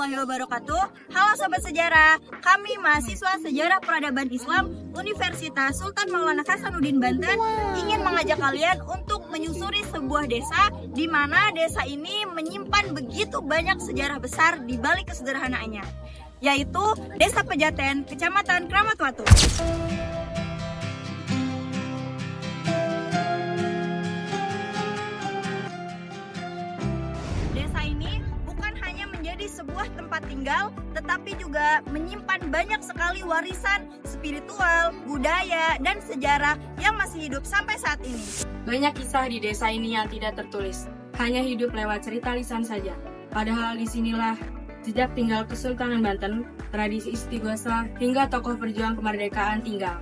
warahmatullahi wabarakatuh. Halo Sobat Sejarah, kami mahasiswa Sejarah Peradaban Islam Universitas Sultan Maulana Hasanuddin Banten ingin mengajak kalian untuk menyusuri sebuah desa di mana desa ini menyimpan begitu banyak sejarah besar di balik kesederhanaannya, yaitu Desa Pejaten, Kecamatan Kramat Watu. Desa ini bukan hanya menjadi sebuah tempat tinggal, tetapi juga menyimpan banyak sekali warisan spiritual, budaya, dan sejarah yang masih hidup sampai saat ini. Banyak kisah di desa ini yang tidak tertulis, hanya hidup lewat cerita lisan saja. Padahal disinilah jejak tinggal Kesultanan Banten, tradisi istighosa, hingga tokoh perjuang kemerdekaan tinggal.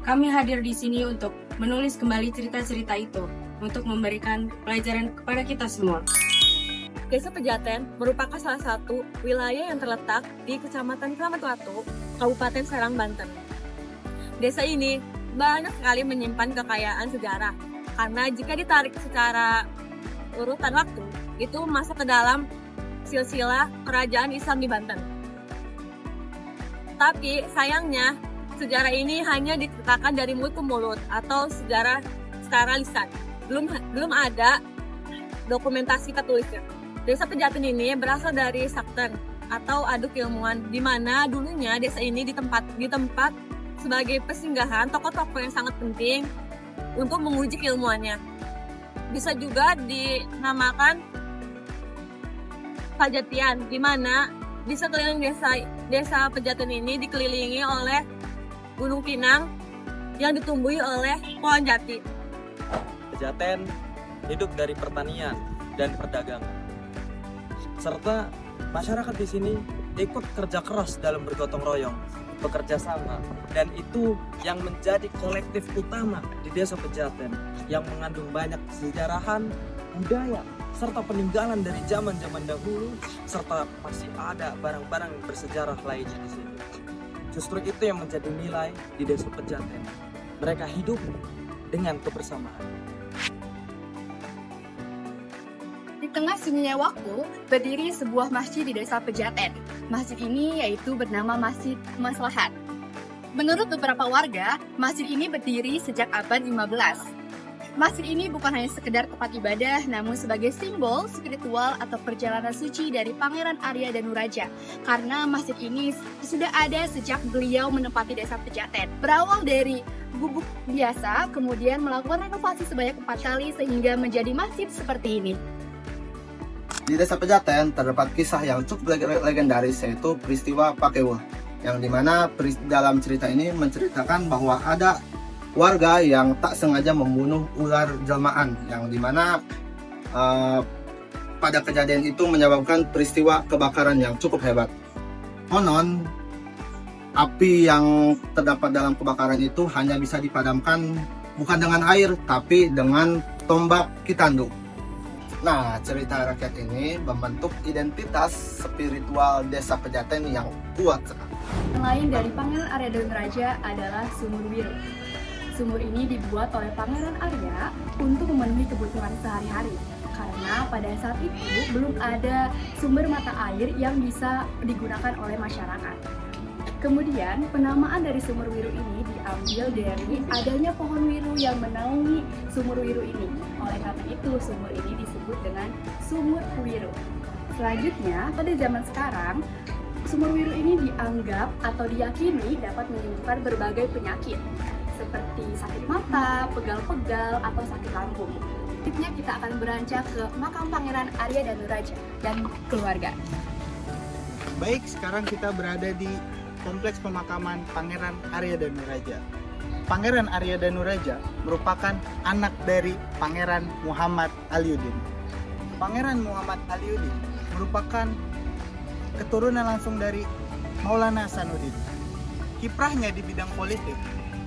Kami hadir di sini untuk menulis kembali cerita-cerita itu, untuk memberikan pelajaran kepada kita semua. Desa Pejaten merupakan salah satu wilayah yang terletak di Kecamatan Kramat Watu, Kabupaten Serang, Banten. Desa ini banyak sekali menyimpan kekayaan sejarah, karena jika ditarik secara urutan waktu, itu masuk ke dalam silsilah kerajaan Islam di Banten. Tapi sayangnya, sejarah ini hanya diceritakan dari mulut ke mulut atau sejarah secara lisan. Belum ada dokumentasi tertulisnya. Desa Pejaten ini berasal dari Sakten atau aduk ilmuwan, di mana dulunya desa ini ditempat sebagai persinggahan tokoh-tokoh yang sangat penting untuk menguji keilmuannya. Bisa juga dinamakan Pajatian, di mana di sekeliling desa Pejaten ini dikelilingi oleh Gunung Pinang yang ditumbuhi oleh pohon jati. Pejaten hidup dari pertanian dan perdagangan, serta masyarakat di sini ikut kerja keras dalam bergotong royong, bekerja sama, dan itu yang menjadi kolektif utama di Desa Pejaten yang mengandung banyak kesejarahan, budaya, serta peninggalan dari zaman-zaman dahulu, serta masih ada barang-barang bersejarah lainnya di sini. Justru itu yang menjadi nilai di Desa Pejaten. Mereka hidup dengan kebersamaan. Di tengah sunyinya waktu, berdiri sebuah masjid di Desa Pejaten. Masjid ini yaitu bernama Masjid Maslahat. Menurut beberapa warga, masjid ini berdiri sejak abad 15. Masjid ini bukan hanya sekedar tempat ibadah, namun sebagai simbol spiritual atau perjalanan suci dari Pangeran Arya Danuraja. Karena masjid ini sudah ada sejak beliau menempati Desa Pejaten. Berawal dari gubuk biasa, kemudian melakukan renovasi sebanyak 4 kali sehingga menjadi masjid seperti ini. Di Desa Pejaten terdapat kisah yang cukup legendaris, yaitu peristiwa Pakewuh, yang dimana dalam cerita ini menceritakan bahwa ada warga yang tak sengaja membunuh ular jelmaan, yang dimana pada kejadian itu menyebabkan peristiwa kebakaran yang cukup hebat. Konon, api yang terdapat dalam kebakaran itu hanya bisa dipadamkan bukan dengan air, tapi dengan tombak Kitandu. Nah, cerita rakyat ini membentuk identitas spiritual Desa Pejaten yang kuat sekali. Selain dari Pangeran Arya Danuraja adalah Sumur Wiru. Sumur ini dibuat oleh Pangeran Arya untuk memenuhi kebutuhan sehari-hari. Karena pada saat itu belum ada sumber mata air yang bisa digunakan oleh masyarakat. Kemudian penamaan dari Sumur Wiru ini diambil dari adanya pohon wiru yang menaungi Sumur Wiru ini. Oleh karena itu sumur ini disebut dengan Sumur Wiru. Selanjutnya, pada zaman sekarang, Sumur Wiru ini dianggap atau diyakini dapat menyembuhkan berbagai penyakit seperti sakit mata, pegal-pegal, atau sakit lambung. Selanjutnya kita akan beranjak ke makam Pangeran Arya Danuraja dan keluarga. Baik, sekarang kita berada di Kompleks Pemakaman Pangeran Arya Danuraja. Pangeran Arya Danuraja merupakan anak dari Pangeran Muhammad Aliuddin. Pangeran Muhammad Aliuddin merupakan keturunan langsung dari Maulana Hasanuddin. Kiprahnya di bidang politik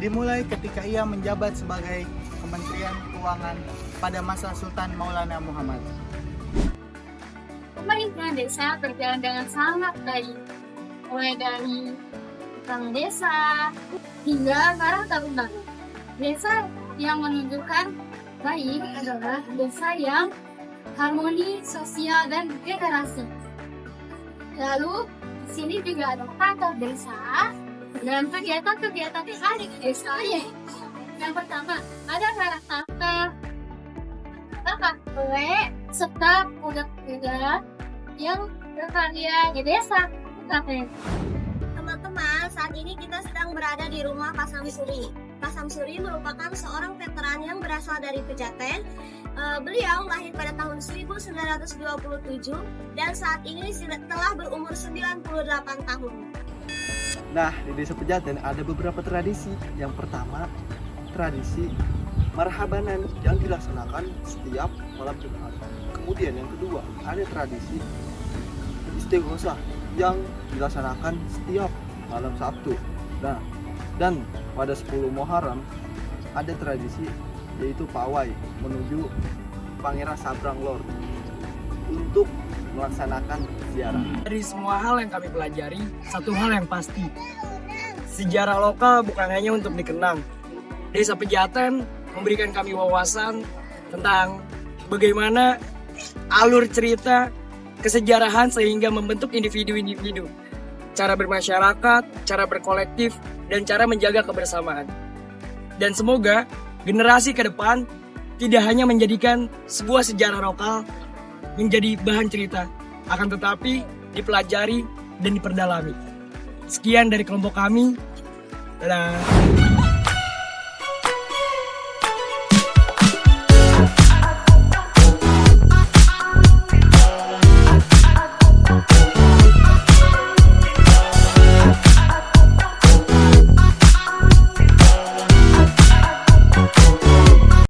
dimulai ketika ia menjabat sebagai Kementerian Keuangan pada masa Sultan Maulana Muhammad. Pemerintahan desa berjalan dengan sangat baik, mulai dari tentang desa hingga Karang Taruna. Desa yang menunjukkan baik adalah desa yang harmoni sosial dan generasi. Lalu di sini juga ada kantor desa dan kegiatan-kegiatan yang ada di desa. Yang pertama ada karakter KKW serta pemuda-pemuda yang berkarya di desa. Teman-teman, saat ini kita sedang berada di rumah Pak Samsuri. Pak Samsuri merupakan seorang veteran yang berasal dari Pejaten. Beliau lahir pada tahun 1927 dan saat ini telah berumur 98 tahun. Nah, di Desa Pejaten ada beberapa tradisi. Yang pertama, tradisi marhabanan yang dilaksanakan setiap malam Jumat. Kemudian yang kedua, ada tradisi istighosah yang dilaksanakan setiap malam Sabtu. Nah, dan pada 10 Muharram ada tradisi yaitu pawai menuju Pangeran Sabrang Lor untuk melaksanakan ziarah. Dari semua hal yang kami pelajari, satu hal yang pasti, sejarah lokal bukan hanya untuk dikenang. Desa Pejaten memberikan kami wawasan tentang bagaimana alur cerita kesejarahan sehingga membentuk individu-individu, cara bermasyarakat, cara berkolektif, dan cara menjaga kebersamaan. Dan semoga generasi ke depan tidak hanya menjadikan sebuah sejarah lokal menjadi bahan cerita, akan tetapi dipelajari dan diperdalami. Sekian dari kelompok kami. Dadah.